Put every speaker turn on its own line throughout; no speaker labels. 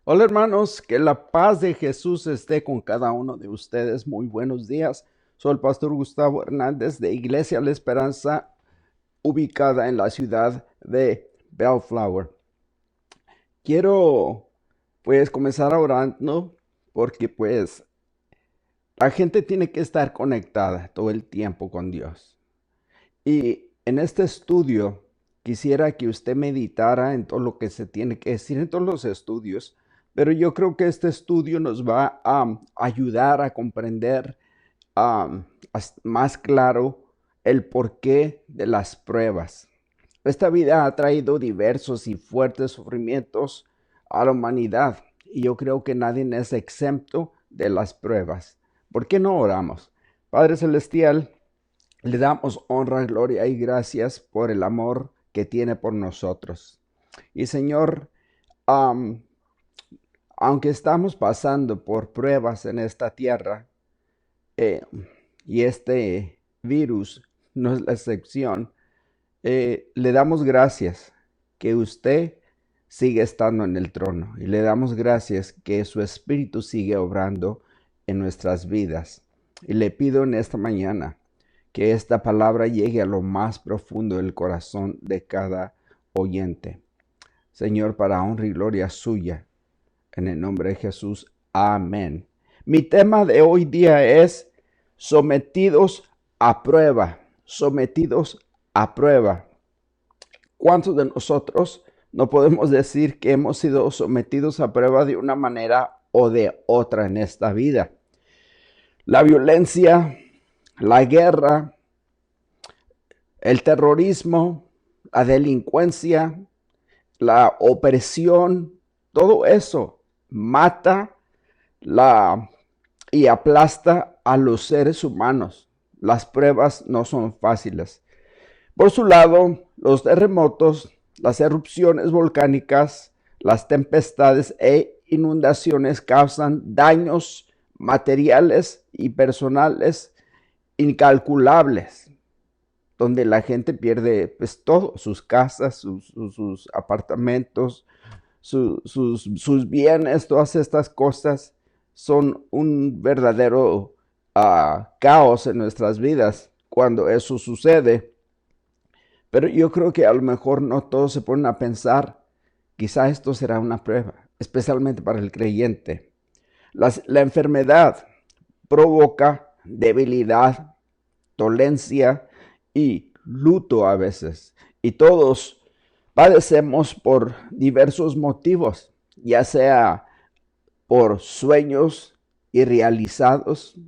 Hola hermanos, que la paz de Jesús esté con cada uno de ustedes. Muy buenos días. Soy el pastor Gustavo Hernández de Iglesia La Esperanza, ubicada en la ciudad de Bellflower. Quiero comenzar orando porque la gente tiene que estar conectada todo el tiempo con Dios. Y en este estudio quisiera que usted meditara en todo lo que se tiene que decir en todos los estudios, pero yo creo que este estudio nos va a ayudar a comprender más claro el porqué de las pruebas. Esta vida ha traído diversos y fuertes sufrimientos a la humanidad y yo creo que nadie es exento de las pruebas. ¿Por qué no oramos? Padre Celestial, le damos honra, gloria y gracias por el amor que tiene por nosotros. Y Señor, am, aunque estamos pasando por pruebas en esta tierra, eh, y este virus no es la excepción, le damos gracias que usted sigue estando en el trono y le damos gracias que su espíritu sigue obrando en nuestras vidas. Y le pido en esta mañana que esta palabra llegue a lo más profundo del corazón de cada oyente. Señor, para honra y gloria suya, en el nombre de Jesús. Amén. Mi tema de hoy día es sometidos a prueba, sometidos a prueba. ¿Cuántos de nosotros no podemos decir que hemos sido sometidos a prueba de una manera o de otra en esta vida? La violencia, la guerra, el terrorismo, la delincuencia, la opresión, todo eso mata y aplasta a los seres humanos. Las pruebas no son fáciles. Por su lado, los terremotos, las erupciones volcánicas, las tempestades e inundaciones causan daños materiales y personales incalculables, donde la gente pierde todo, sus casas, sus apartamentos, sus bienes, todas estas cosas son un verdadero caos en nuestras vidas cuando eso sucede. Pero yo creo que a lo mejor no todos se ponen a pensar, quizá esto será una prueba, especialmente para el creyente. La enfermedad provoca debilidad, dolencia y luto a veces. Y todos padecemos por diversos motivos, ya sea por sueños irrealizados.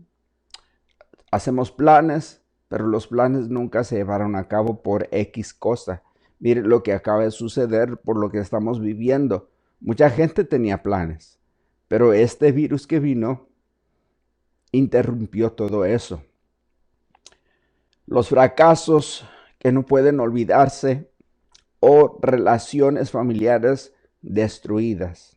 Hacemos planes, pero los planes nunca se llevaron a cabo por X cosa. Mire lo que acaba de suceder por lo que estamos viviendo. Mucha gente tenía planes, pero este virus que vino interrumpió todo eso. Los fracasos que no pueden olvidarse o relaciones familiares destruidas.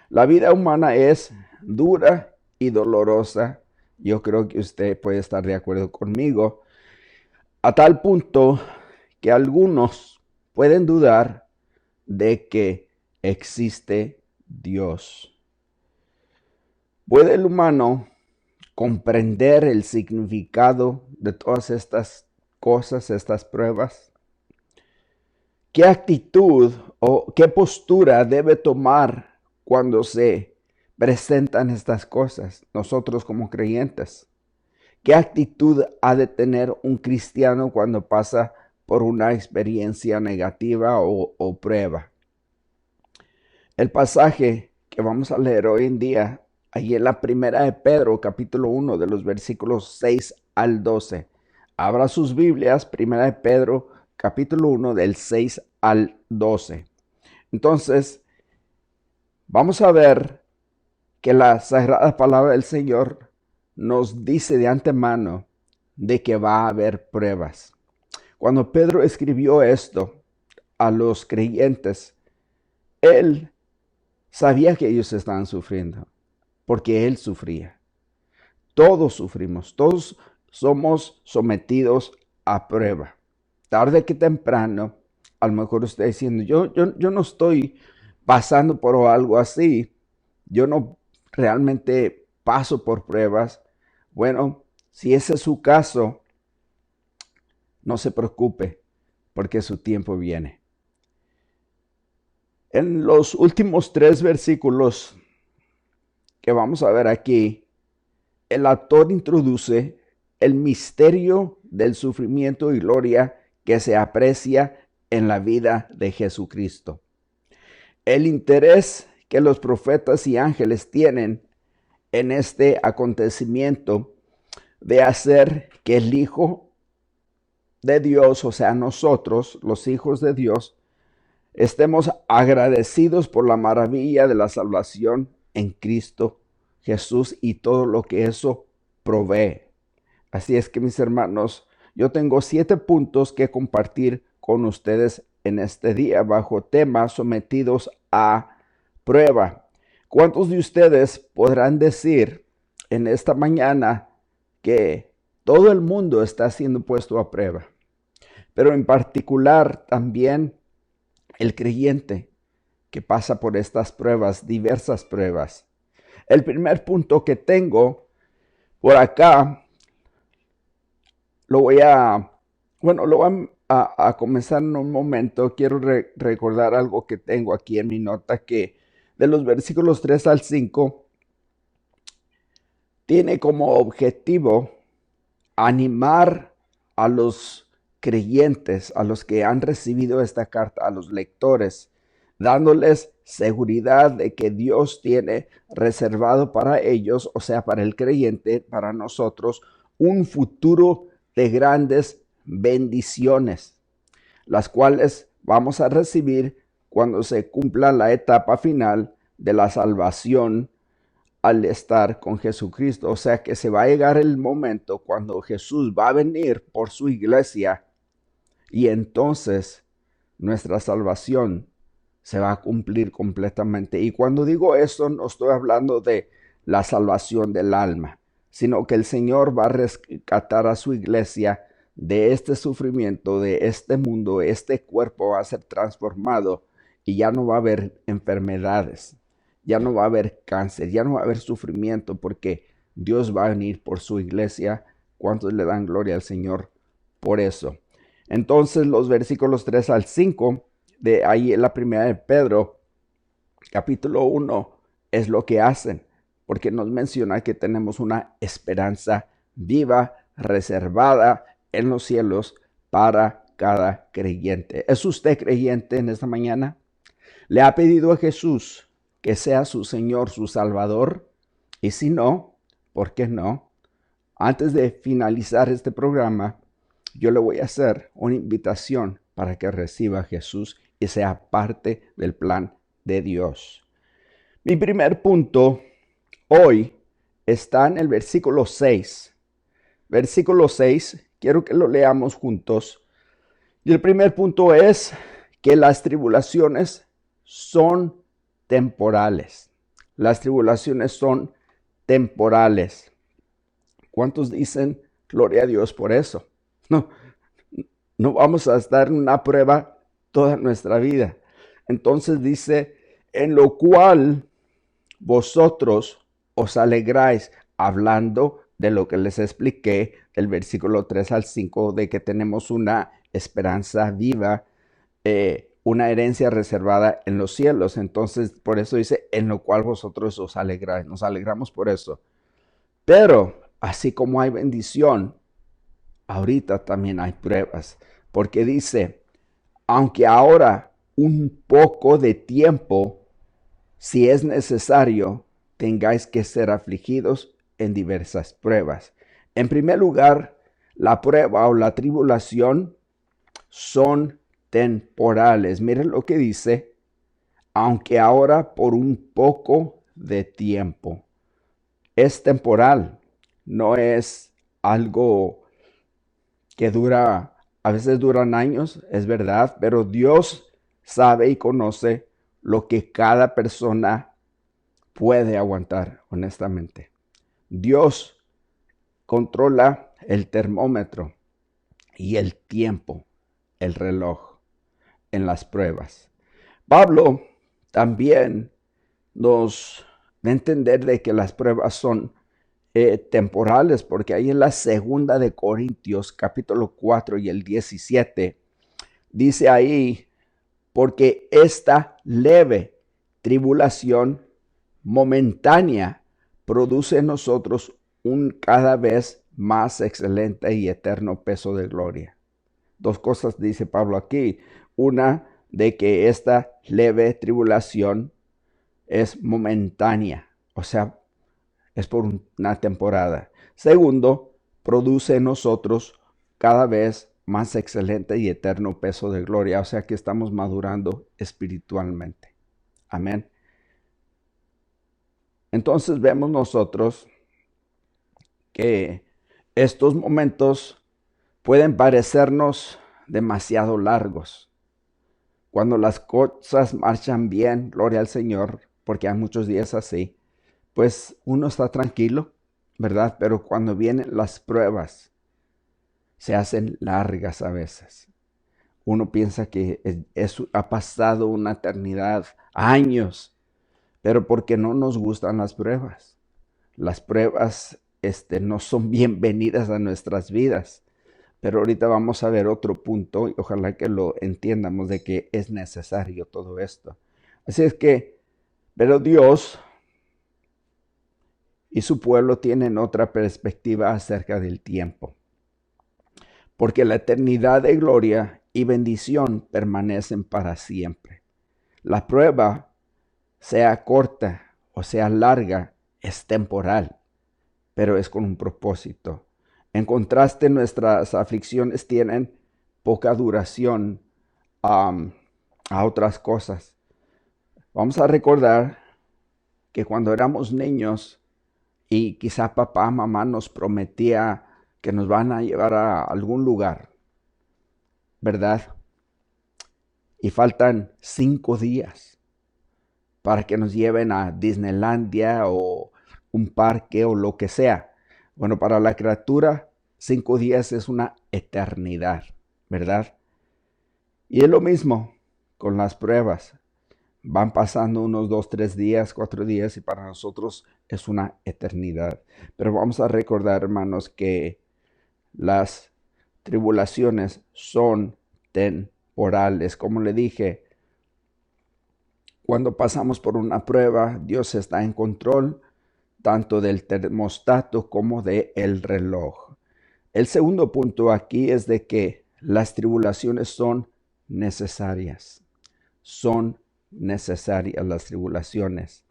La vida humana es dura y dolorosa. Yo creo que usted puede estar de acuerdo conmigo, a tal punto que algunos pueden dudar de que existe Dios. ¿Puede el humano comprender el significado de todas estas cosas, estas pruebas? ¿Qué actitud o qué postura debe tomar cuando se presentan estas cosas nosotros como creyentes? ¿Qué actitud ha de tener un cristiano cuando pasa por una experiencia negativa o prueba? El pasaje que vamos a leer hoy en día, ahí en la primera de Pedro, capítulo 1, de los versículos 6 al 12. Abra sus Biblias, primera de Pedro, capítulo 1, del 6 al 12. Entonces, vamos a ver que la sagrada palabra del Señor nos dice de antemano de que va a haber pruebas. Cuando Pedro escribió esto a los creyentes, él sabía que ellos estaban sufriendo, porque él sufría. Todos sufrimos, todos somos sometidos a prueba. Tarde que temprano, a lo mejor usted diciendo, yo no estoy pasando por algo así, yo no realmente paso por pruebas. Bueno, si ese es su caso, no se preocupe, porque su tiempo viene. En los últimos 3 versículos que vamos a ver aquí, el autor introduce el misterio del sufrimiento y gloria que se aprecia en la vida de Jesucristo. El interés que los profetas y ángeles tienen en este acontecimiento de hacer que el Hijo de Dios, o sea, nosotros, los hijos de Dios, estemos agradecidos por la maravilla de la salvación en Cristo Jesús y todo lo que eso provee. Así es que, mis hermanos, yo tengo 7 puntos que compartir con ustedes en este día bajo temas sometidos a prueba. ¿Cuántos de ustedes podrán decir en esta mañana que todo el mundo está siendo puesto a prueba? Pero en particular también el creyente que pasa por estas pruebas, diversas pruebas. El primer punto que tengo por acá, lo voy a comenzar en un momento. Quiero recordar algo que tengo aquí en mi nota, que de los versículos 3 al 5 tiene como objetivo animar a los creyentes, a los que han recibido esta carta, a los lectores, dándoles seguridad de que Dios tiene reservado para ellos, o sea, para el creyente, para nosotros, un futuro de grandes bendiciones, las cuales vamos a recibir cuando se cumpla la etapa final de la salvación al estar con Jesucristo. O sea que se va a llegar el momento cuando Jesús va a venir por su iglesia y entonces nuestra salvación se va a cumplir completamente. Y cuando digo esto, no estoy hablando de la salvación del alma, sino que el Señor va a rescatar a su iglesia de este sufrimiento, de este mundo. Este cuerpo va a ser transformado y ya no va a haber enfermedades, ya no va a haber cáncer, ya no va a haber sufrimiento, porque Dios va a venir por su iglesia. ¿Cuántos le dan gloria al Señor por eso? Entonces los versículos 3 al 5, de ahí en la primera de Pedro, capítulo 1, es lo que hacen, porque nos menciona que tenemos una esperanza viva, reservada en los cielos para cada creyente. ¿Es usted creyente en esta mañana? ¿Le ha pedido a Jesús que sea su Señor, su Salvador? Y si no, ¿por qué no? Antes de finalizar este programa, yo le voy a hacer una invitación para que reciba a Jesús y sea parte del plan de Dios. Mi primer punto hoy está en el versículo 6. Versículo 6, quiero que lo leamos juntos. Y el primer punto es que las tribulaciones son temporales. Las tribulaciones son temporales. ¿Cuántos dicen gloria a Dios por eso? No vamos a estar en una prueba toda nuestra vida. Entonces dice, en lo cual vosotros os alegráis, hablando de lo que les expliqué del versículo 3 al 5, de que tenemos una esperanza viva, una herencia reservada en los cielos. Entonces, por eso dice, en lo cual vosotros os alegráis. Nos alegramos por eso. Pero, así como hay bendición, ahorita también hay pruebas, porque dice, aunque ahora un poco de tiempo, si es necesario, tengáis que ser afligidos en diversas pruebas. En primer lugar, la prueba o la tribulación son temporales. Miren lo que dice, aunque ahora por un poco de tiempo. Es temporal, no es algo que dura, a veces duran años, es verdad, pero Dios sabe y conoce lo que cada persona puede aguantar, honestamente. Dios controla el termómetro y el tiempo, el reloj en las pruebas. Pablo también nos de entender de que las pruebas son temporales, porque ahí en la segunda de Corintios, capítulo 4 y el 17, dice ahí, porque esta leve tribulación momentánea produce en nosotros un cada vez más excelente y eterno peso de gloria. Dos cosas dice Pablo aquí. Una, de que esta leve tribulación es momentánea, o sea, es por una temporada. Segundo, produce en nosotros cada vez más excelente y eterno peso de gloria, o sea que estamos madurando espiritualmente. Amén. Entonces vemos nosotros que estos momentos pueden parecernos demasiado largos. Cuando las cosas marchan bien, gloria al Señor, porque hay muchos días así, pues uno está tranquilo, ¿verdad? Pero cuando vienen las pruebas, se hacen largas a veces. Uno piensa que ha pasado una eternidad, años, pero porque no nos gustan las pruebas. Las pruebas no son bienvenidas a nuestras vidas. Pero ahorita vamos a ver otro punto y ojalá que lo entiendamos de que es necesario todo esto. Así es que, pero Dios y su pueblo tienen otra perspectiva acerca del tiempo. Porque la eternidad de gloria y bendición permanecen para siempre. La prueba, sea corta o sea larga, es temporal, pero es con un propósito. En contraste, nuestras aflicciones tienen poca duración a otras cosas. Vamos a recordar que cuando éramos niños y quizá papá, mamá nos prometía que nos van a llevar a algún lugar, ¿verdad? Y faltan 5 días para que nos lleven a Disneylandia o un parque o lo que sea. Bueno, para la criatura, 5 días es una eternidad, ¿verdad? Y es lo mismo con las pruebas. Van pasando unos 2, 3 días, 4 días y para nosotros es una eternidad. Pero vamos a recordar, hermanos, que las tribulaciones son temporales. Como le dije, cuando pasamos por una prueba, Dios está en control tanto del termostato como del reloj. El segundo punto aquí es de que las tribulaciones son necesarias. Son necesarias las tribulaciones.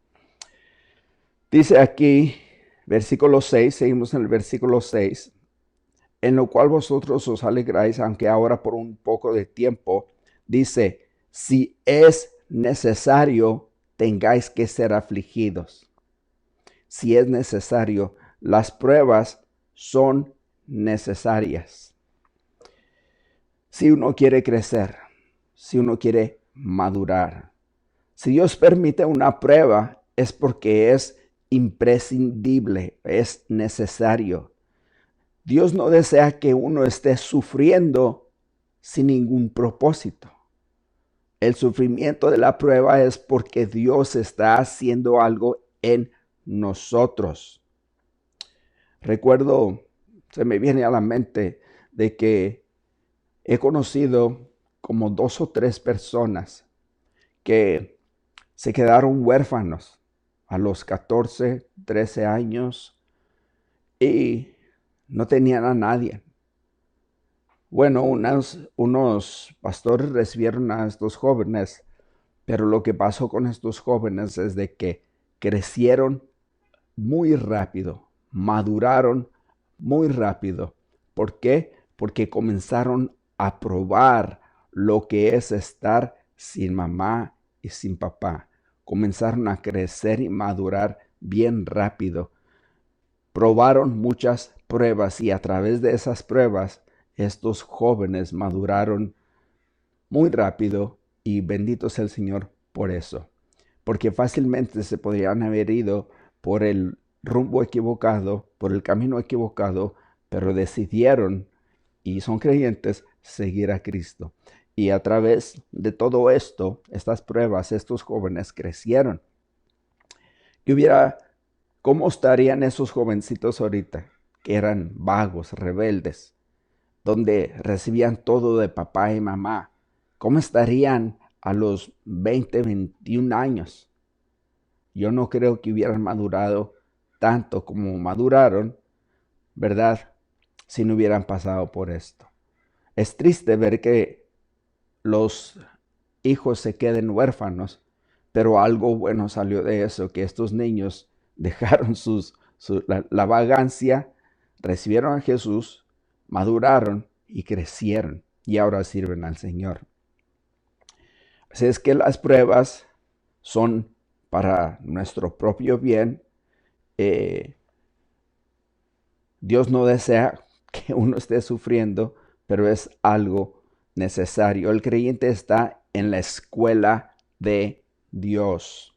Dice aquí, versículo 6, seguimos en el versículo 6, en lo cual vosotros os alegráis, aunque ahora por un poco de tiempo, dice, si es necesario, tengáis que ser afligidos. Si es necesario, las pruebas son necesarias. Si uno quiere crecer, si uno quiere madurar, si Dios permite una prueba, es porque es imprescindible, es necesario. Dios no desea que uno esté sufriendo sin ningún propósito. El sufrimiento de la prueba es porque Dios está haciendo algo en nosotros. Recuerdo, se me viene a la mente de que he conocido como 2 o 3 personas que se quedaron huérfanos a los 14, 13 años y no tenían a nadie. Bueno, unos pastores recibieron a estos jóvenes, pero lo que pasó con estos jóvenes es de que crecieron muy rápido, maduraron muy rápido. ¿Por qué? Porque comenzaron a probar lo que es estar sin mamá y sin papá. Comenzaron a crecer y madurar bien rápido. Probaron muchas pruebas y a través de esas pruebas estos jóvenes maduraron muy rápido y bendito sea el Señor por eso. Porque fácilmente se podrían haber ido por el rumbo equivocado, por el camino equivocado, pero decidieron y son creyentes seguir a Cristo. Y a través de todo esto, estas pruebas, estos jóvenes crecieron. Y hubiera, ¿cómo estarían esos jovencitos ahorita? Que eran vagos, rebeldes, donde recibían todo de papá y mamá. ¿Cómo estarían a los 20, 21 años? Yo no creo que hubieran madurado tanto como maduraron, ¿verdad? Si no hubieran pasado por esto. Es triste ver que los hijos se queden huérfanos, pero algo bueno salió de eso, que estos niños dejaron la vagancia, recibieron a Jesús, maduraron y crecieron y ahora sirven al Señor. Así es que las pruebas son para nuestro propio bien. Eh, Dios no desea que uno esté sufriendo, pero es algo necesario. El creyente está en la escuela de Dios.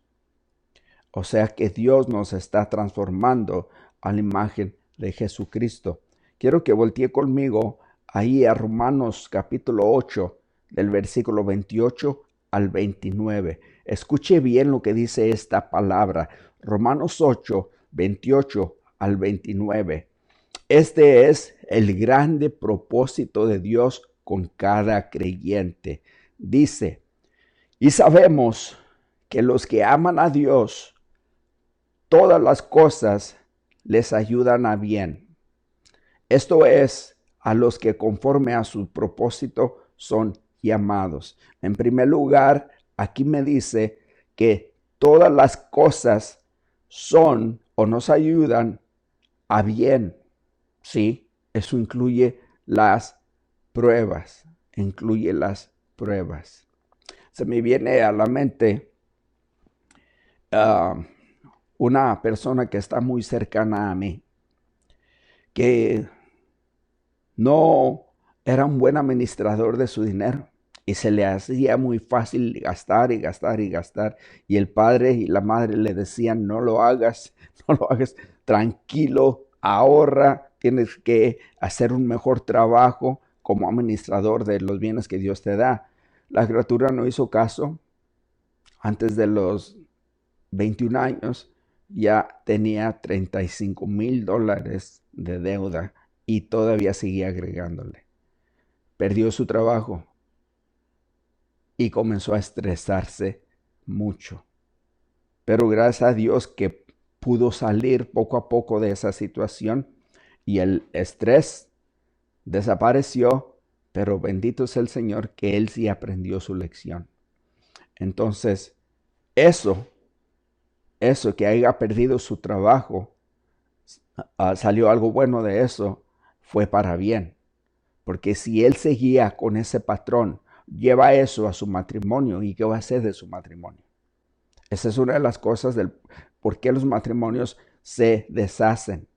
O sea que Dios nos está transformando a la imagen de Jesucristo. Quiero que voltee conmigo ahí a Romanos capítulo 8, del versículo 28 al 29. Escuche bien lo que dice esta palabra. Romanos 8, 28 al 29. Este es el grande propósito de Dios con cada creyente. Dice, y sabemos que los que aman a Dios, todas las cosas les ayudan a bien. Esto es, a los que conforme a su propósito son llamados. En primer lugar, aquí me dice que todas las cosas son o nos ayudan a bien. Sí, eso incluye las pruebas, incluye las pruebas. Se me viene a la mente uh, una persona que está muy cercana a mí, que no era un buen administrador de su dinero y se le hacía muy fácil gastar y gastar y gastar. Y el padre y la madre le decían, no lo hagas, no lo hagas, tranquilo, ahorra, tienes que hacer un mejor trabajo como administrador de los bienes que Dios te da. La criatura no hizo caso. Antes de los 21 años ya tenía $35,000 de deuda y todavía seguía agregándole. Perdió su trabajo y comenzó a estresarse mucho. Pero gracias a Dios que pudo salir poco a poco de esa situación y el estrés desapareció, pero bendito es el Señor que él sí aprendió su lección. Entonces, eso que haya perdido su trabajo, salió algo bueno de eso, fue para bien. Porque si él seguía con ese patrón, lleva eso a su matrimonio, ¿y qué va a hacer de su matrimonio? Esa es una de las cosas del por qué los matrimonios se deshacen.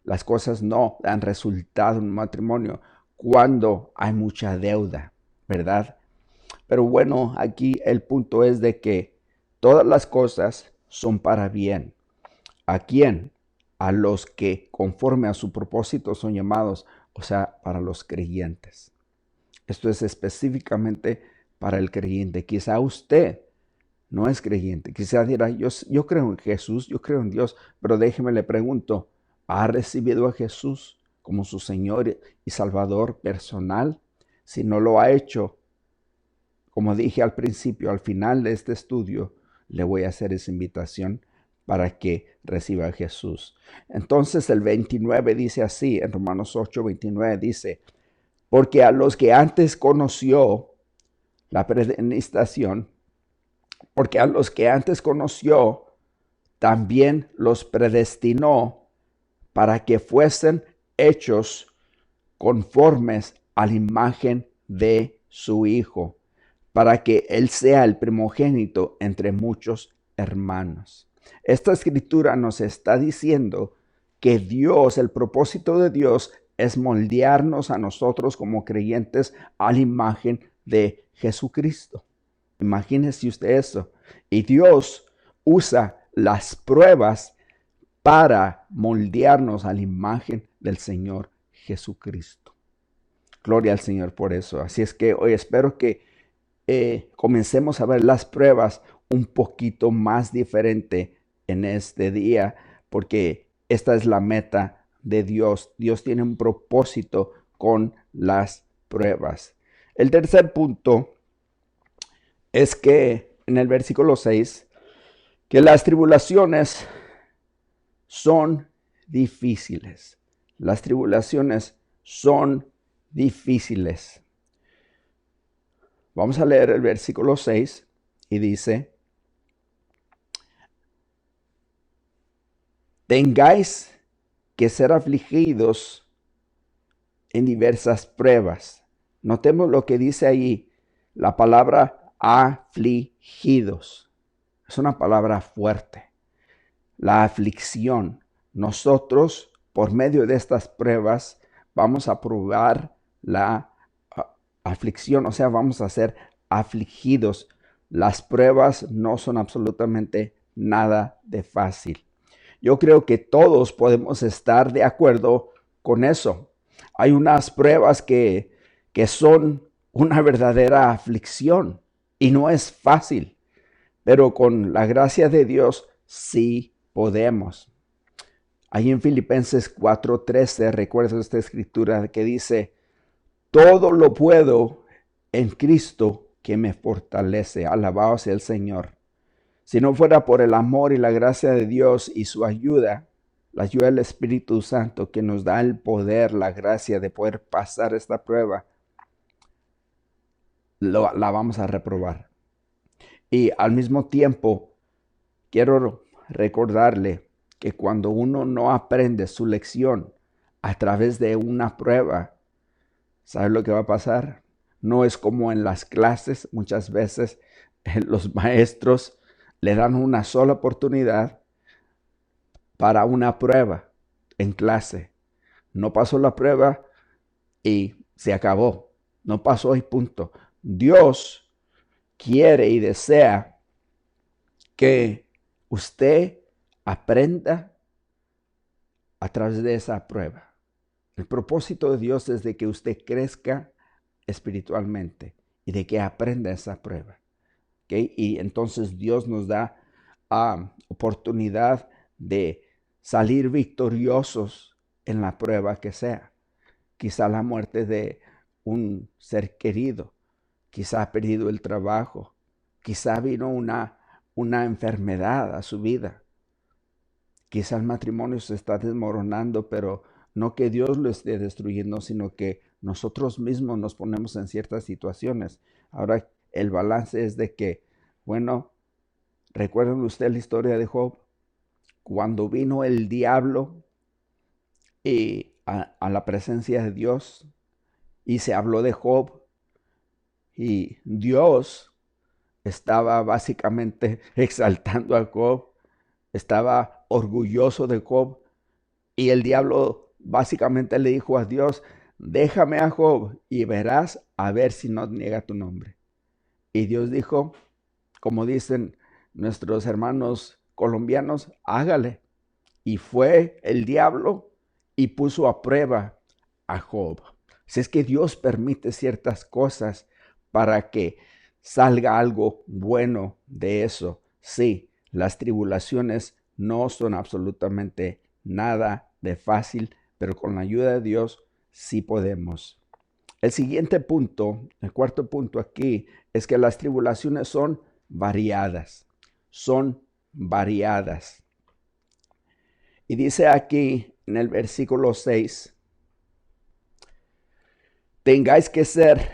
Las cosas no dan resultado en un matrimonio cuando hay mucha deuda, ¿verdad? Pero bueno, aquí el punto es de que todas las cosas son para bien. ¿A quién? A los que conforme a su propósito son llamados, o sea, para los creyentes. Esto es específicamente para el creyente. Quizá usted no es creyente. Quizá dirá, yo creo en Jesús, yo creo en Dios, pero déjeme le pregunto, ¿ha recibido a Jesús como su Señor y Salvador personal? Si no lo ha hecho, como dije al principio, al final de este estudio, le voy a hacer esa invitación para que reciba a Jesús. Entonces el 29 dice así, en Romanos 8, 29 dice, porque a los que antes conoció la predestinación, porque a los que antes conoció, también los predestinó para que fuesen hechos conformes a la imagen de su Hijo, para que Él sea el primogénito entre muchos hermanos. Esta escritura nos está diciendo que Dios, el propósito de Dios es moldearnos a nosotros como creyentes a la imagen de Jesucristo. Imagínese usted eso. Y Dios usa las pruebas para moldearnos a la imagen del Señor Jesucristo. Gloria al Señor por eso. Así es que hoy espero que comencemos a ver las pruebas un poquito más diferente en este día, porque esta es la meta de Dios. Dios tiene un propósito con las pruebas. El tercer punto es que en el versículo 6, que las tribulaciones son difíciles. Las tribulaciones son difíciles. Vamos a leer el versículo 6 y dice: tengáis que ser afligidos en diversas pruebas. Notemos lo que dice ahí, la palabra afligidos. Es una palabra fuerte. La aflicción. Nosotros, por medio de estas pruebas, vamos a probar la aflicción, o sea, vamos a ser afligidos. Las pruebas no son absolutamente nada de fácil. Yo creo que todos podemos estar de acuerdo con eso. Hay unas pruebas que son una verdadera aflicción y no es fácil, pero con la gracia de Dios sí podemos. Ahí en Filipenses 4:13 recuerdo esta escritura que dice: todo lo puedo en Cristo que me fortalece. Alabado sea el Señor. Si no fuera por el amor y la gracia de Dios y su ayuda, la ayuda del Espíritu Santo que nos da el poder, la gracia de poder pasar esta prueba, la vamos a reprobar. Y al mismo tiempo, quiero recordarle que cuando uno no aprende su lección a través de una prueba, ¿sabe lo que va a pasar? No es como en las clases. Muchas veces los maestros le dan una sola oportunidad para una prueba en clase. No pasó la prueba y se acabó. No pasó y punto. Dios quiere y desea que usted aprenda a través de esa prueba. El propósito de Dios es de que usted crezca espiritualmente y de que aprenda esa prueba. ¿Okay? Y entonces Dios nos da oportunidad de salir victoriosos en la prueba que sea. Quizá la muerte de un ser querido, quizá ha perdido el trabajo, quizá vino una enfermedad a su vida, quizá el matrimonio se está desmoronando, pero no que Dios lo esté destruyendo, sino que nosotros mismos nos ponemos en ciertas situaciones. Ahora el balance es de que, bueno, ¿recuerdan usted la historia de Job? Cuando vino el diablo y a la presencia de Dios y se habló de Job, y Dios estaba básicamente exaltando a Job, estaba orgulloso de Job, y el diablo básicamente le dijo a Dios: déjame a Job y verás a ver si no niega tu nombre. Y Dios dijo, como dicen nuestros hermanos colombianos, hágale. Y fue el diablo y puso a prueba a Job. Si es que Dios permite ciertas cosas para que salga algo bueno de eso. Sí, las tribulaciones no son absolutamente nada de fácil, pero con la ayuda de Dios sí podemos. El siguiente punto, el cuarto punto aquí, es que las tribulaciones son variadas. Son variadas. Y dice aquí en el versículo 6, tengáis que ser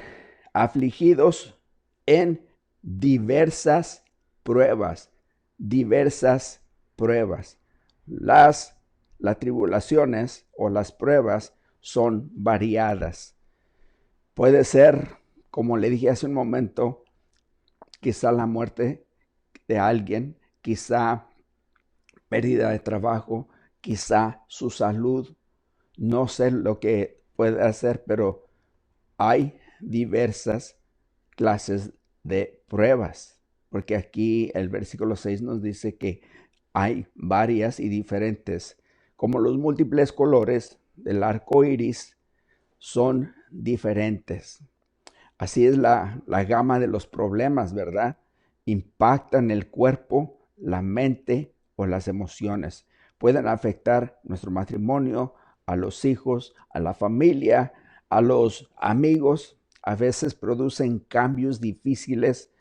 afligidos en diversas pruebas, diversas pruebas. Las tribulaciones o las pruebas son variadas. Puede ser, como le dije hace un momento, quizá la muerte de alguien, quizá pérdida de trabajo, quizá su salud. No sé lo que puede hacer, pero hay diversas clases de pruebas, porque aquí el versículo 6 nos dice que hay varias y diferentes, como los múltiples colores del arco iris son diferentes. Así es la gama de los problemas, ¿verdad? Impactan el cuerpo, la mente o las emociones. Pueden afectar nuestro matrimonio, a los hijos, a la familia, a los amigos. A veces producen cambios difíciles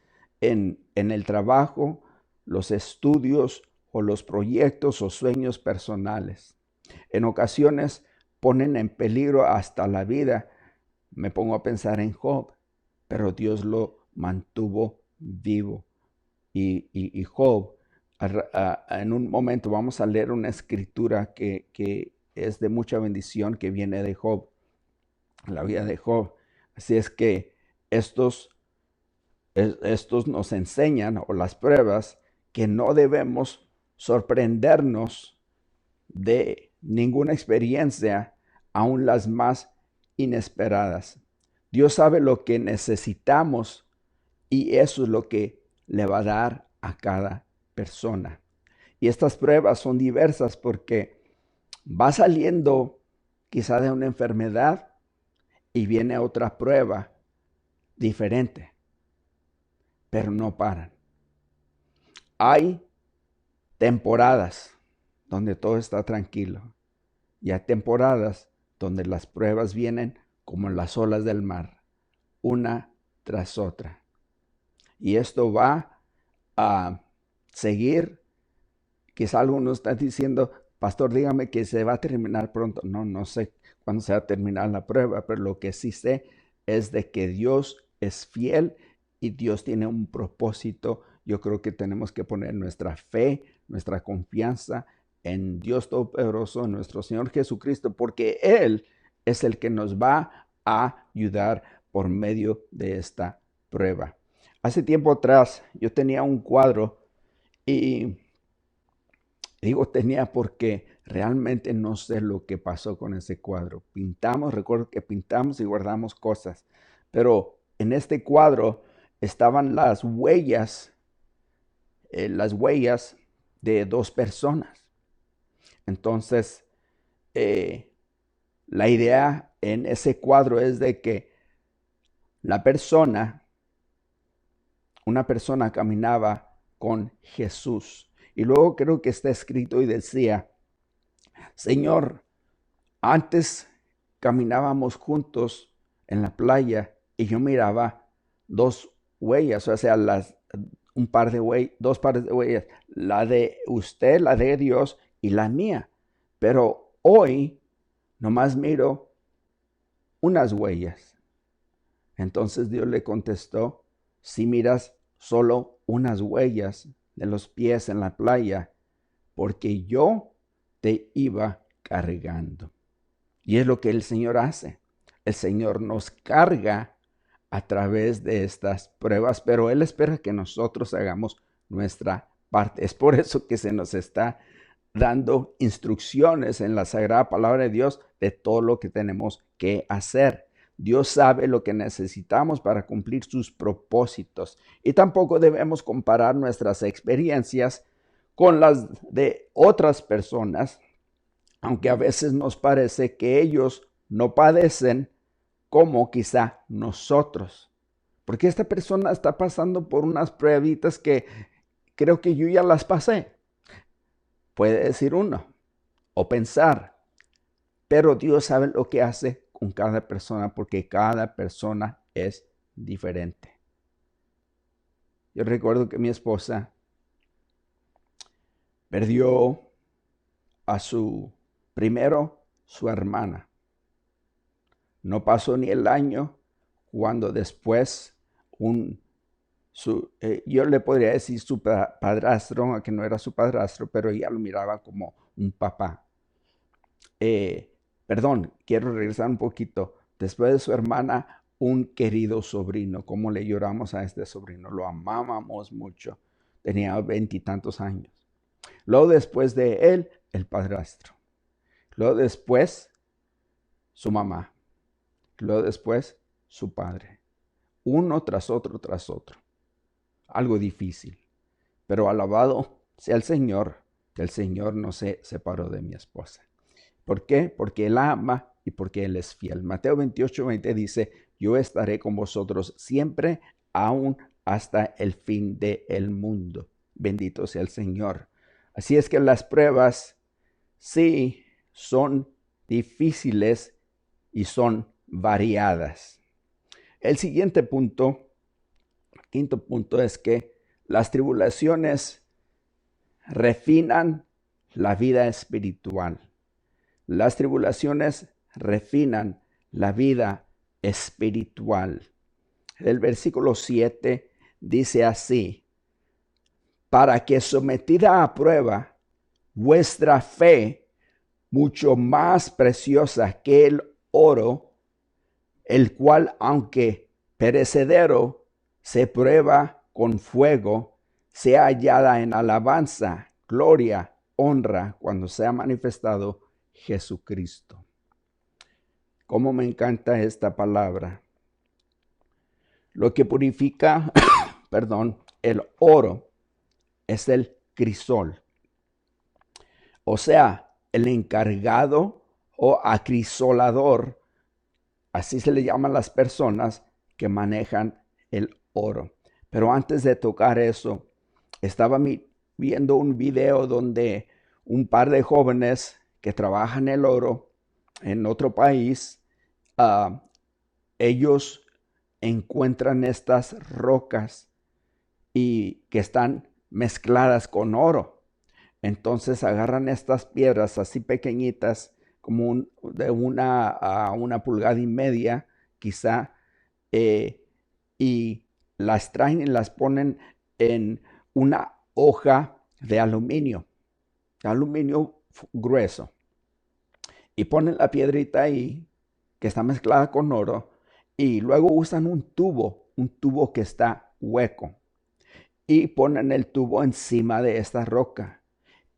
en el trabajo, los estudios o los proyectos o sueños personales. En ocasiones ponen en peligro hasta la vida. Me pongo a pensar en Job, pero Dios lo mantuvo vivo. Y Job, en un momento vamos a leer una escritura que es de mucha bendición que viene de Job, la vida de Job. Así es que estos nos enseñan, o las pruebas, que no debemos sorprendernos de ninguna experiencia, aun las más inesperadas. Dios sabe lo que necesitamos y eso es lo que le va a dar a cada persona. Y estas pruebas son diversas porque va saliendo quizá de una enfermedad y viene otra prueba diferente, pero no paran. Hay temporadas donde todo está tranquilo y hay temporadas donde las pruebas vienen como las olas del mar, una tras otra. Y esto va a seguir. Quizá algunos están diciendo, pastor, dígame que se va a terminar pronto. No sé cuándo se va a terminar la prueba, pero lo que sí sé es de que Dios es fiel y Dios tiene un propósito. Yo creo que tenemos que poner nuestra fe, nuestra confianza en Dios Todopoderoso, en nuestro Señor Jesucristo, porque Él es el que nos va a ayudar por medio de esta prueba. Hace tiempo atrás yo tenía un cuadro y digo tenía porque realmente no sé lo que pasó con ese cuadro. Recuerdo que pintamos y guardamos cosas, pero en este cuadro estaban las huellas de dos personas. Entonces, la idea en ese cuadro es de que una persona caminaba con Jesús. Y luego creo que está escrito y decía, Señor, antes caminábamos juntos en la playa y yo miraba dos huellas, o sea, dos pares de huellas, la de usted, la de Dios y la mía. Pero hoy nomás miro unas huellas. Entonces Dios le contestó, si miras solo unas huellas de los pies en la playa, porque yo te iba cargando. Y es lo que el Señor hace. El Señor nos carga a través de estas pruebas, pero Él espera que nosotros hagamos nuestra parte. Es por eso que se nos está dando instrucciones en la Sagrada Palabra de Dios de todo lo que tenemos que hacer. Dios sabe lo que necesitamos para cumplir sus propósitos y tampoco debemos comparar nuestras experiencias con las de otras personas, aunque a veces nos parece que ellos no padecen como quizá nosotros. Porque esta persona está pasando por unas pruebitas que creo que yo ya las pasé. Puede decir uno o pensar, pero Dios sabe lo que hace con cada persona porque cada persona es diferente. Yo recuerdo que mi esposa perdió a su hermana. No pasó ni el año cuando después yo le podría decir su padrastro, aunque no era su padrastro, pero ella lo miraba como un papá. Quiero regresar un poquito. Después de su hermana, un querido sobrino. ¿Cómo le lloramos a este sobrino? Lo amábamos mucho. Tenía 20 y tantos años. Luego después de él, el padrastro. Luego después, su mamá. Luego después, su padre. Uno tras otro, tras otro. Algo difícil. Pero alabado sea el Señor, que el Señor no se separó de mi esposa. ¿Por qué? Porque Él ama y porque Él es fiel. Mateo 28:20 dice, yo estaré con vosotros siempre, aún hasta el fin del mundo. Bendito sea el Señor. Así es que las pruebas sí son difíciles y son variadas. El siguiente punto, quinto punto, es que las tribulaciones refinan la vida espiritual. Las tribulaciones refinan la vida espiritual. El versículo 7 dice así: para que sometida a prueba vuestra fe, mucho más preciosa que el oro, el cual aunque perecedero se prueba con fuego, sea hallada en alabanza, gloria, honra, cuando sea manifestado Jesucristo. Cómo me encanta esta palabra. Lo que purifica, el oro es el crisol. O sea, el encargado o acrisolador, así se le llaman las personas que manejan el oro. Pero antes de tocar eso, estaba viendo un video donde un par de jóvenes que trabajan el oro en otro país, ellos encuentran estas rocas y que están mezcladas con oro. Entonces agarran estas piedras así pequeñitas, como de una pulgada y media, quizá, y las traen y las ponen en una hoja de aluminio grueso, y ponen la piedrita ahí, que está mezclada con oro, y luego usan un tubo que está hueco, y ponen el tubo encima de esta roca.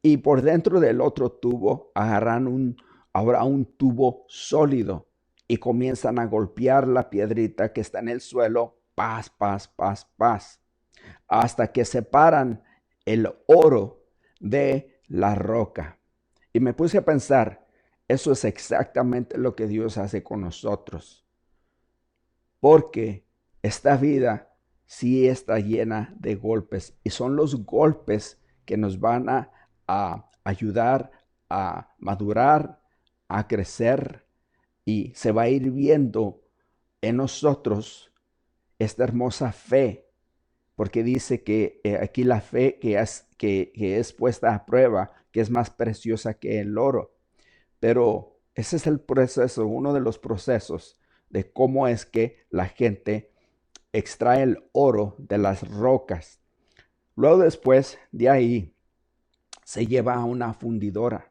Y por dentro del otro tubo agarran ahora un tubo sólido y comienzan a golpear la piedrita que está en el suelo, paz, paz, paz, paz, hasta que separan el oro de la roca. Y me puse a pensar, eso es exactamente lo que Dios hace con nosotros. Porque esta vida sí está llena de golpes, y son los golpes que nos van a ayudar a madurar, a crecer, y se va a ir viendo en nosotros esta hermosa fe, porque dice que aquí la fe que es puesta a prueba, que es más preciosa que el oro. Pero ese es el proceso, uno de los procesos de cómo es que la gente extrae el oro de las rocas. Luego después de ahí se lleva a una fundidora.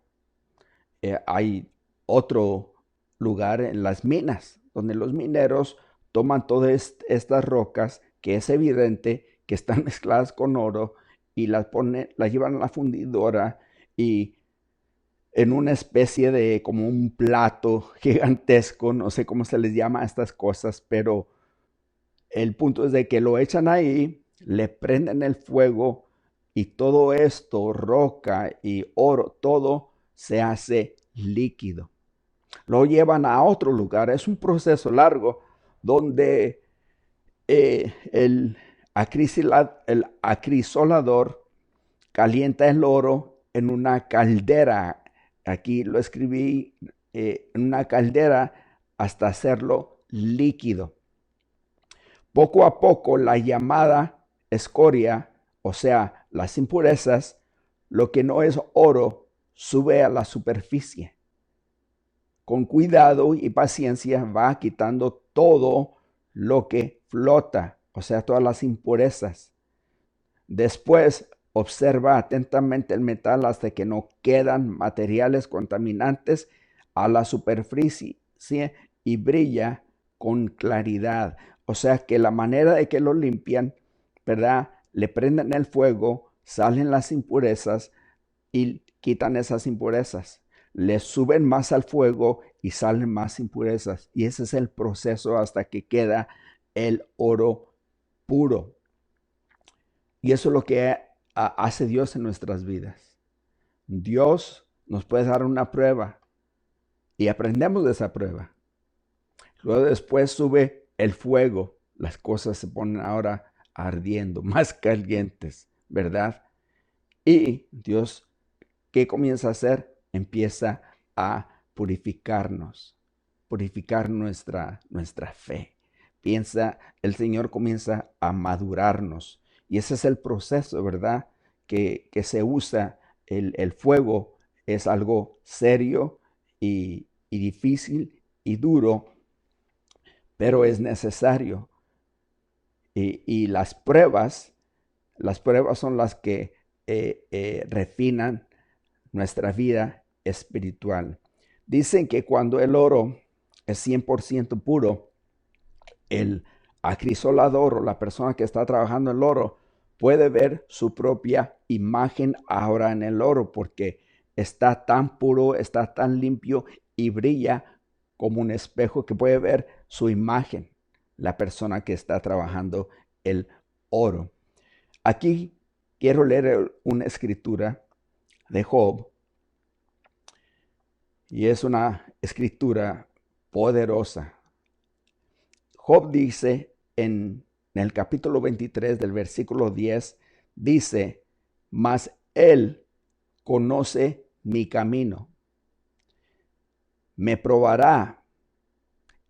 Hay otro lugar en las minas, donde los mineros toman todas estas rocas, que es evidente que están mezcladas con oro, y las llevan a la fundidora, y en una especie de como un plato gigantesco, no sé cómo se les llama a estas cosas, pero el punto es de que lo echan ahí, le prenden el fuego, y todo esto, roca y oro, todo se hace líquido. Lo llevan a otro lugar. Es un proceso largo donde el acrisolador calienta el oro en una caldera. Aquí lo escribí, en una caldera, hasta hacerlo líquido. Poco a poco la llamada escoria, o sea, las impurezas, lo que no es oro, sube a la superficie. Con cuidado y paciencia va quitando todo lo que flota, o sea, todas las impurezas. Después observa atentamente el metal hasta que no quedan materiales contaminantes a la superficie, y brilla con claridad. O sea que la manera de que lo limpian, ¿verdad? Le prenden el fuego, salen las impurezas y quitan esas impurezas. Le suben más al fuego y salen más impurezas. Y ese es el proceso hasta que queda el oro puro. Y eso es lo que hace Dios en nuestras vidas. Dios nos puede dar una prueba y aprendemos de esa prueba. Luego después sube el fuego. Las cosas se ponen ahora ardiendo, más calientes, ¿verdad? Y Dios ¿qué comienza a hacer? Empieza a purificar nuestra fe. El Señor comienza a madurarnos. Y ese es el proceso, ¿verdad? Que se usa. El fuego es algo serio y difícil y duro, pero es necesario. Y las pruebas son las que refinan nuestra vida espiritual. Dicen que cuando el oro es 100% puro, el acrisolador o la persona que está trabajando el oro puede ver su propia imagen ahora en el oro porque está tan puro, está tan limpio y brilla como un espejo que puede ver su imagen, la persona que está trabajando el oro. Aquí quiero leer una escritura de Job y es una escritura poderosa. Job dice en el capítulo 23 del versículo 10, dice, mas él conoce mi camino, me probará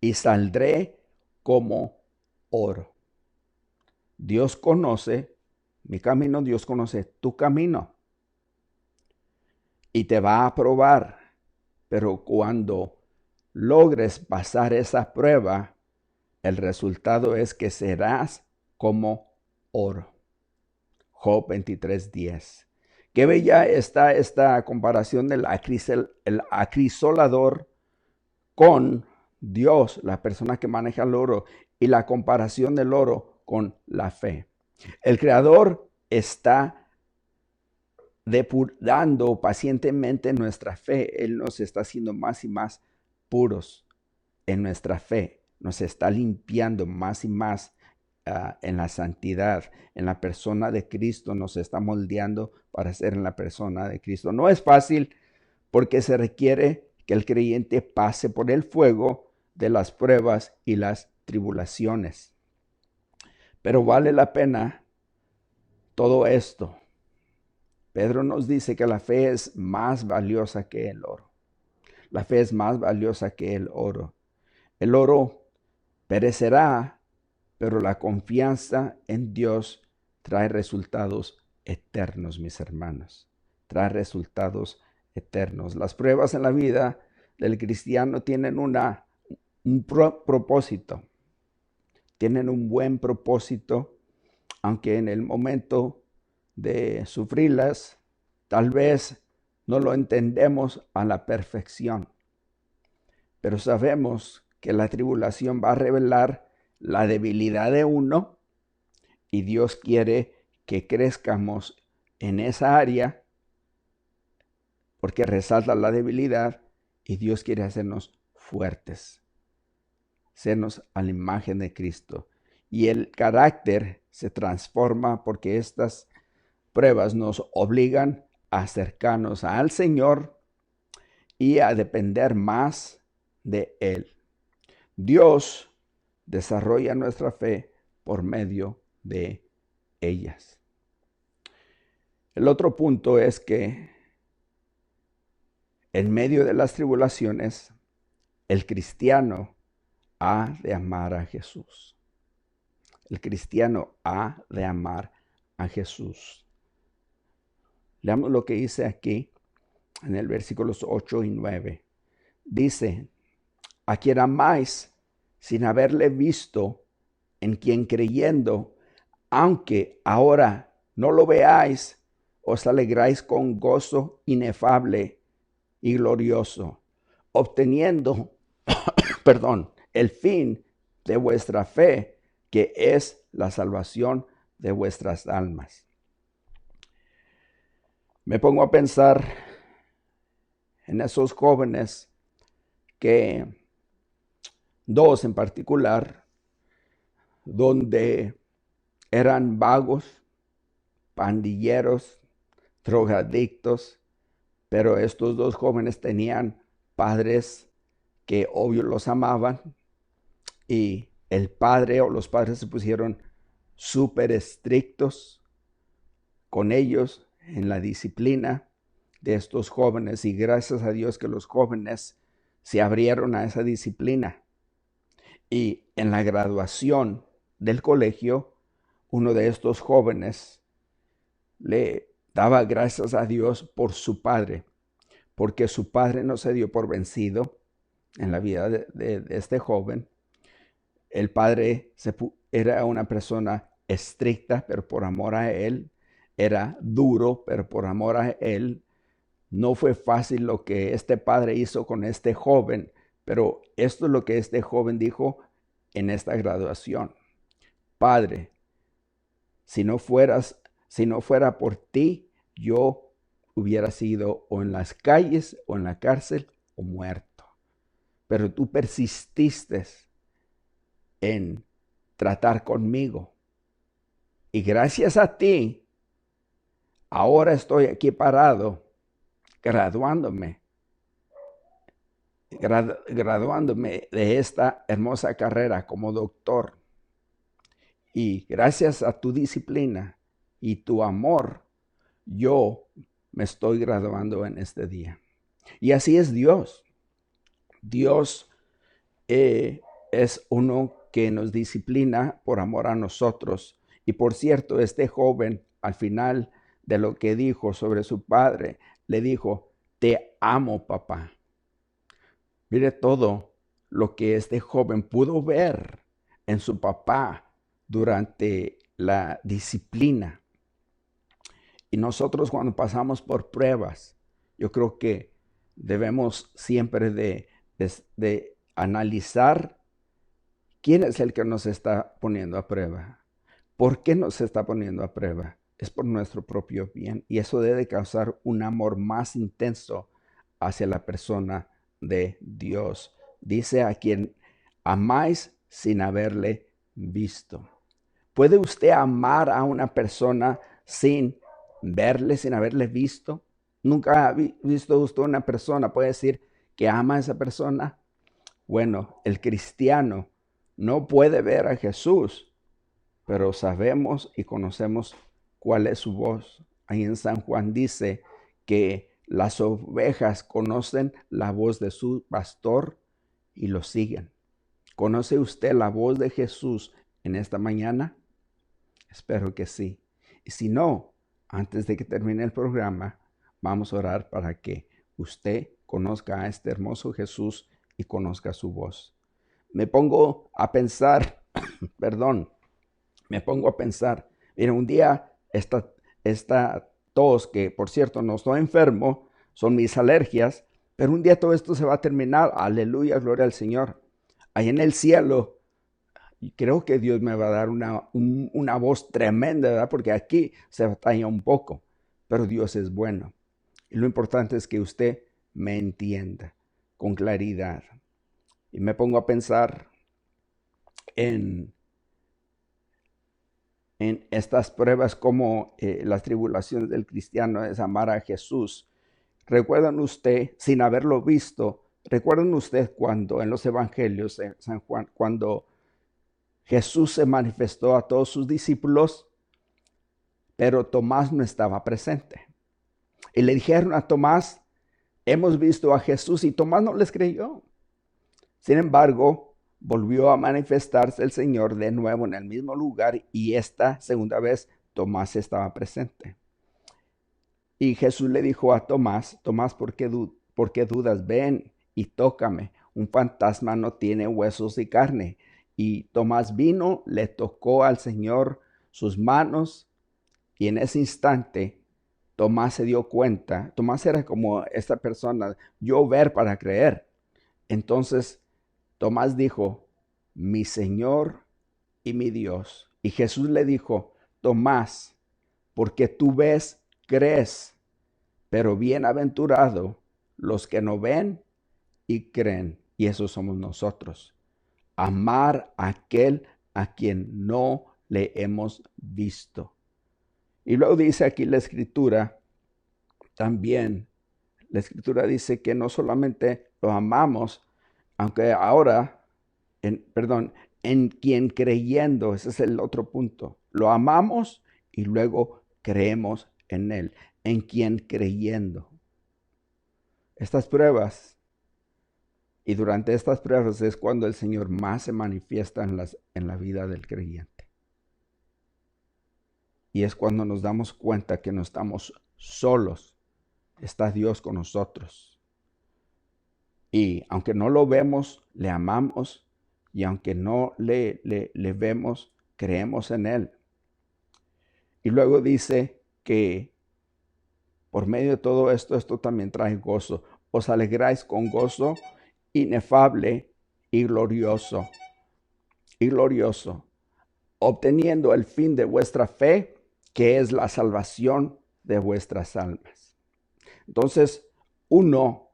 y saldré como oro. Dios conoce mi camino, Dios conoce tu camino y te va a probar, pero cuando logres pasar esa prueba, el resultado es que serás como oro. Job 23:10. Qué bella está esta comparación del acrisolador con Dios, la persona que maneja el oro, y la comparación del oro con la fe. El Creador está depurando pacientemente nuestra fe. Él nos está haciendo más y más puros en nuestra fe. Nos está limpiando más y más en la santidad. En la persona de Cristo nos está moldeando para ser en la persona de Cristo. No es fácil porque se requiere que el creyente pase por el fuego de las pruebas y las tribulaciones. Pero vale la pena todo esto. Pedro nos dice que la fe es más valiosa que el oro. La fe es más valiosa que el oro. El oro perecerá, pero la confianza en Dios trae resultados eternos, mis hermanos. Trae resultados eternos. Las pruebas en la vida del cristiano tienen un propósito. Tienen un buen propósito, aunque en el momento de sufrirlas, tal vez no lo entendemos a la perfección. Pero sabemos que la tribulación va a revelar la debilidad de uno y Dios quiere que crezcamos en esa área porque resalta la debilidad y Dios quiere hacernos fuertes, sernos a la imagen de Cristo. Y el carácter se transforma porque estas pruebas nos obligan a acercarnos al Señor y a depender más de Él. Dios desarrolla nuestra fe por medio de ellas. El otro punto es que en medio de las tribulaciones, el cristiano ha de amar a Jesús. El cristiano ha de amar a Jesús. Leamos lo que dice aquí en el versículos 8 y 9. Dice, a quien amáis sin haberle visto, en quien creyendo, aunque ahora no lo veáis, os alegráis con gozo inefable y glorioso, obteniendo, el fin de vuestra fe, que es la salvación de vuestras almas. Me pongo a pensar en esos jóvenes que, dos en particular, donde eran vagos, pandilleros, drogadictos, pero estos dos jóvenes tenían padres que obvio los amaban y el padre o los padres se pusieron súper estrictos con ellos en la disciplina, de estos jóvenes, y gracias a Dios que los jóvenes se abrieron a esa disciplina. Y en la graduación del colegio, uno de estos jóvenes le daba gracias a Dios por su padre, porque su padre no se dio por vencido en la vida de este joven. El padre era una persona estricta, pero por amor a él, era duro, pero por amor a él. No fue fácil lo que este padre hizo con este joven, pero esto es lo que este joven dijo en esta graduación: Padre, si no fuera por ti, yo hubiera sido o en las calles o en la cárcel o muerto. Pero tú persististe en tratar conmigo. Y gracias a ti, ahora estoy aquí parado, graduándome de esta hermosa carrera como doctor. Y gracias a tu disciplina y tu amor, yo me estoy graduando en este día. Y así es Dios. Dios es uno que nos disciplina por amor a nosotros. Y por cierto, este joven, al final de lo que dijo sobre su padre, le dijo: te amo, papá. Mire todo lo que este joven pudo ver en su papá durante la disciplina. Y nosotros, cuando pasamos por pruebas, yo creo que debemos siempre de analizar quién es el que nos está poniendo a prueba. ¿Por qué nos está poniendo a prueba? Es por nuestro propio bien, y eso debe causar un amor más intenso hacia la persona de Dios. Dice: a quien amáis sin haberle visto. ¿Puede usted amar a una persona sin verle, sin haberle visto? ¿Nunca ha visto usted una persona? ¿Puede decir que ama a esa persona? Bueno, el cristiano no puede ver a Jesús, pero sabemos y conocemos cuál es su voz. Ahí en San Juan dice que las ovejas conocen la voz de su pastor y lo siguen. ¿Conoce usted la voz de Jesús en esta mañana? Espero que sí. Y si no, antes de que termine el programa, vamos a orar para que usted conozca a este hermoso Jesús y conozca su voz. Me pongo a pensar, mira, un día esta tos, que por cierto no estoy enfermo, son mis alergias, pero un día todo esto se va a terminar. Aleluya, gloria al Señor. Ahí en el cielo, y creo que Dios me va a dar una voz tremenda, ¿verdad? Porque aquí se batalla un poco, pero Dios es bueno. Y lo importante es que usted me entienda con claridad. Y me pongo a pensar en estas pruebas, como las tribulaciones del cristiano es amar a Jesús. ¿Recuerdan usted, sin haberlo visto, recuerdan usted cuando en los evangelios de San Juan, cuando Jesús se manifestó a todos sus discípulos, pero Tomás no estaba presente? Y le dijeron a Tomás: hemos visto a Jesús, y Tomás no les creyó. Sin embargo, volvió a manifestarse el Señor de nuevo en el mismo lugar, y esta segunda vez Tomás estaba presente. Y Jesús le dijo a Tomás: Tomás, ¿por qué dudas? Ven y tócame. Un fantasma no tiene huesos y carne. Y Tomás vino, le tocó al Señor sus manos, y en ese instante Tomás se dio cuenta. Tomás era como esta persona: yo ver para creer. Entonces Tomás dijo: mi Señor y mi Dios. Y Jesús le dijo: Tomás, porque tú ves, crees, pero bienaventurado los que no ven y creen. Y esos somos nosotros. Amar a aquel a quien no le hemos visto. Y luego dice aquí la Escritura también. La Escritura dice que no solamente lo amamos, aunque ahora, en quien creyendo, ese es el otro punto. Lo amamos y luego creemos en Él, en quien creyendo. estas pruebas. Y durante estas pruebas es cuando el Señor más se manifiesta en la vida del creyente. Y es cuando nos damos cuenta que no estamos solos. Está Dios con nosotros. Y aunque no lo vemos, le amamos. Y aunque no le vemos, creemos en Él. Y luego dice que por medio de todo esto, esto también trae gozo. Os alegráis con gozo inefable y glorioso, obteniendo el fin de vuestra fe, que es la salvación de vuestras almas. Entonces, uno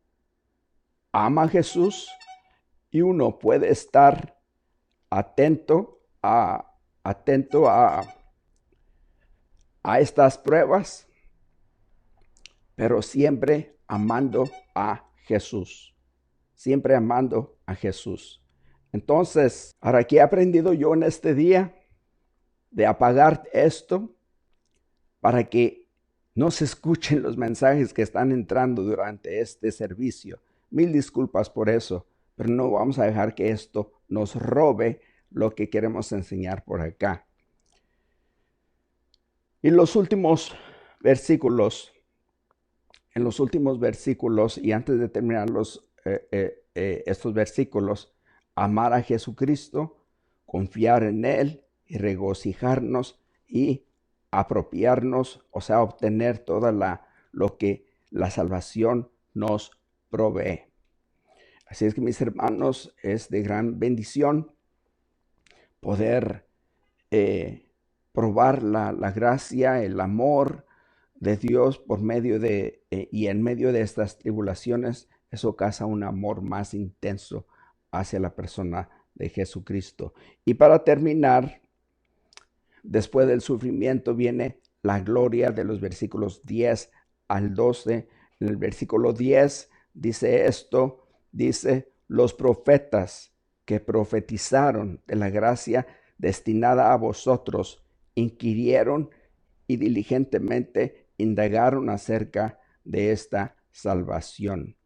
ama a Jesús y uno puede estar atento a estas pruebas, pero siempre amando a Jesús. Siempre amando a Jesús. Entonces, ahora, ¿qué he aprendido yo en este día? De apagar esto para que no se escuchen los mensajes que están entrando durante este servicio. Mil disculpas por eso, pero no vamos a dejar que esto nos robe lo que queremos enseñar por acá. Y en los últimos versículos, y antes de terminar estos versículos, amar a Jesucristo, confiar en Él y regocijarnos y apropiarnos, o sea, obtener toda lo que la salvación nos provee. Así es que, mis hermanos, es de gran bendición poder probar la gracia, el amor de Dios por medio y en medio de estas tribulaciones. Eso causa un amor más intenso hacia la persona de Jesucristo. Y para terminar, después del sufrimiento viene la gloria, de los versículos 10 al 12. En el versículo 10 dice esto, dice: los profetas que profetizaron de la gracia destinada a vosotros inquirieron y diligentemente indagaron acerca de esta salvación.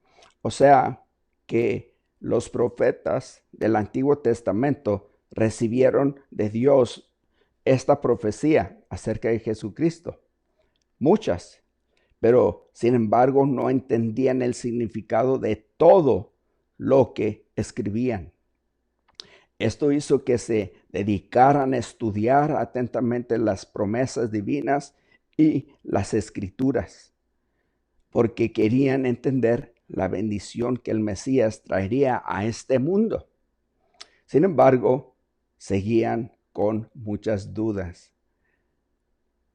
O sea que los profetas del Antiguo Testamento recibieron de Dios esta profecía acerca de Jesucristo. Muchas, pero sin embargo no entendían el significado de todo lo que escribían. Esto hizo que se dedicaran a estudiar atentamente las promesas divinas y las escrituras, porque querían entender la bendición que el Mesías traería a este mundo. Sin embargo, seguían con muchas dudas,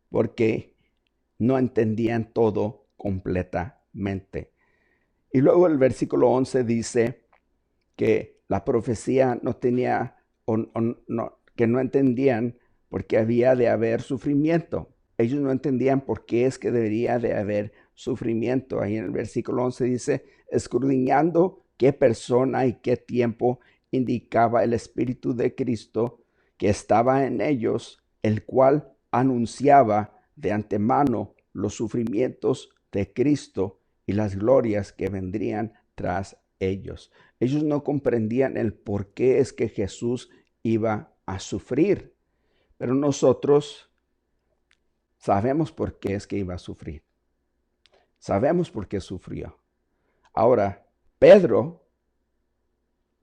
porque no entendían todo completamente. Y luego el versículo 11 dice que la profecía no tenía, que no entendían porque había de haber sufrimiento. Ellos no entendían por qué es que debería de haber sufrimiento. Ahí en el versículo 11 dice: escudriñando qué persona y qué tiempo indicaba el Espíritu de Cristo que estaba en ellos, el cual anunciaba de antemano los sufrimientos de Cristo y las glorias que vendrían tras ellos. Ellos no comprendían el por qué es que Jesús iba a sufrir, pero nosotros sabemos por qué es que iba a sufrir. Sabemos por qué sufrió. Ahora, Pedro,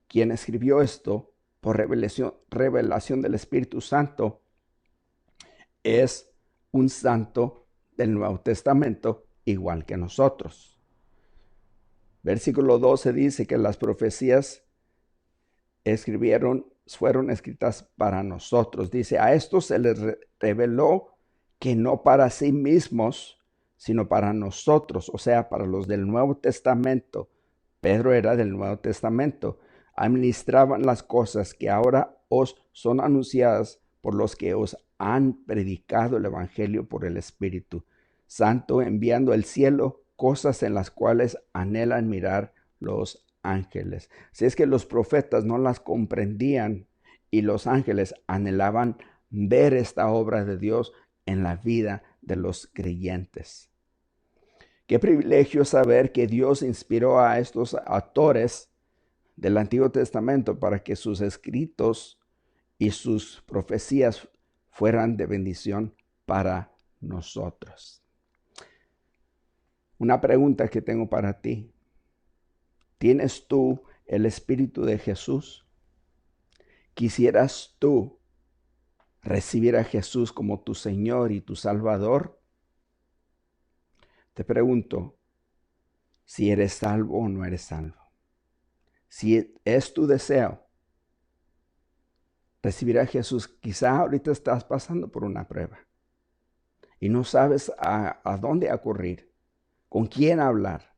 quien escribió esto por revelación del Espíritu Santo, es un santo del Nuevo Testamento igual que nosotros. Versículo 12 dice que las profecías fueron escritas para nosotros. Dice: a estos se les reveló que no para sí mismos, sino para nosotros, o sea, para los del Nuevo Testamento. Pedro era del Nuevo Testamento. Administraban las cosas que ahora os son anunciadas por los que os han predicado el Evangelio por el Espíritu Santo, enviando al cielo cosas en las cuales anhelan mirar los ángeles. Si es que los profetas no las comprendían y los ángeles anhelaban ver esta obra de Dios en la vida de los creyentes. Qué privilegio saber que Dios inspiró a estos autores del Antiguo Testamento para que sus escritos y sus profecías fueran de bendición para nosotros. Una pregunta que tengo para ti. ¿Tienes tú el Espíritu de Jesús? ¿Quisieras tú recibir a Jesús como tu Señor y tu Salvador? Te pregunto si eres salvo o no eres salvo. Si es tu deseo recibir a Jesús, quizá ahorita estás pasando por una prueba y no sabes a dónde acudir, con quién hablar.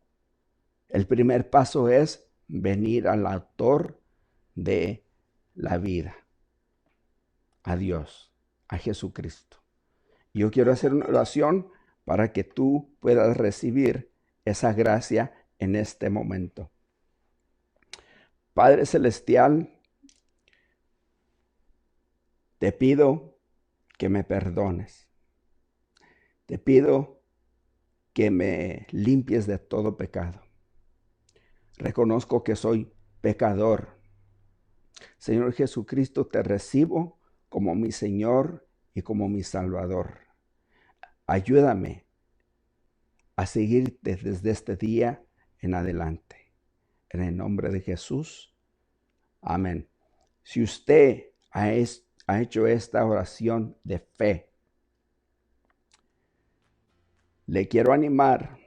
El primer paso es venir al autor de la vida, a Dios, a Jesucristo. Yo quiero hacer una oración para que tú puedas recibir esa gracia en este momento. Padre Celestial, te pido que me perdones. Te pido que me limpies de todo pecado. Reconozco que soy pecador. Señor Jesucristo, te recibo como mi Señor y como mi Salvador. Ayúdame a seguirte desde este día en adelante. En el nombre de Jesús. Amén. Si usted ha hecho esta oración de fe, le quiero animar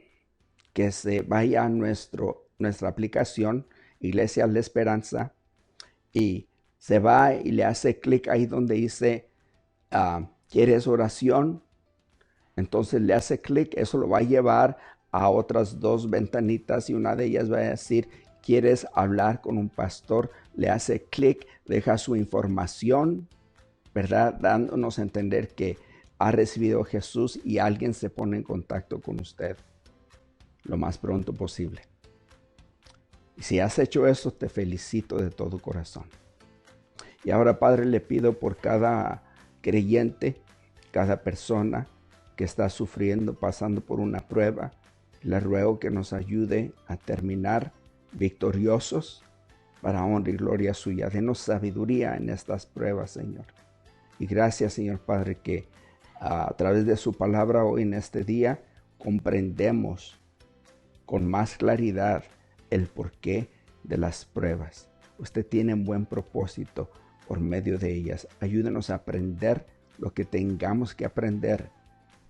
que se vaya a nuestra aplicación Iglesia La Esperanza y se va y le hace clic ahí donde dice ¿quieres oración? Entonces le hace clic, eso lo va a llevar a otras dos ventanitas y una de ellas va a decir ¿quieres hablar con un pastor? Le hace clic, deja su información, ¿verdad? Dándonos a entender que ha recibido a Jesús y alguien se pone en contacto con usted lo más pronto posible. Y si has hecho eso, te felicito de todo corazón. Y ahora, Padre, le pido por cada creyente, cada persona que está sufriendo, pasando por una prueba, le ruego que nos ayude a terminar victoriosos para honra y gloria suya. Denos sabiduría en estas pruebas, Señor. Y gracias, Señor Padre, que a través de su palabra hoy en este día comprendemos con más claridad el porqué de las pruebas. Usted tiene un buen propósito por medio de ellas. Ayúdenos a aprender lo que tengamos que aprender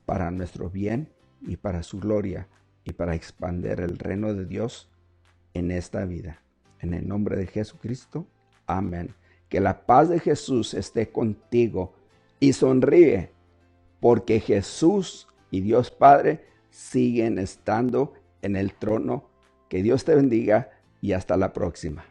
para nuestro bien y para su gloria y para expandir el reino de Dios en esta vida. En el nombre de Jesucristo, amén. Que la paz de Jesús esté contigo y sonríe, porque Jesús y Dios Padre siguen estando en el trono. Que Dios te bendiga y hasta la próxima.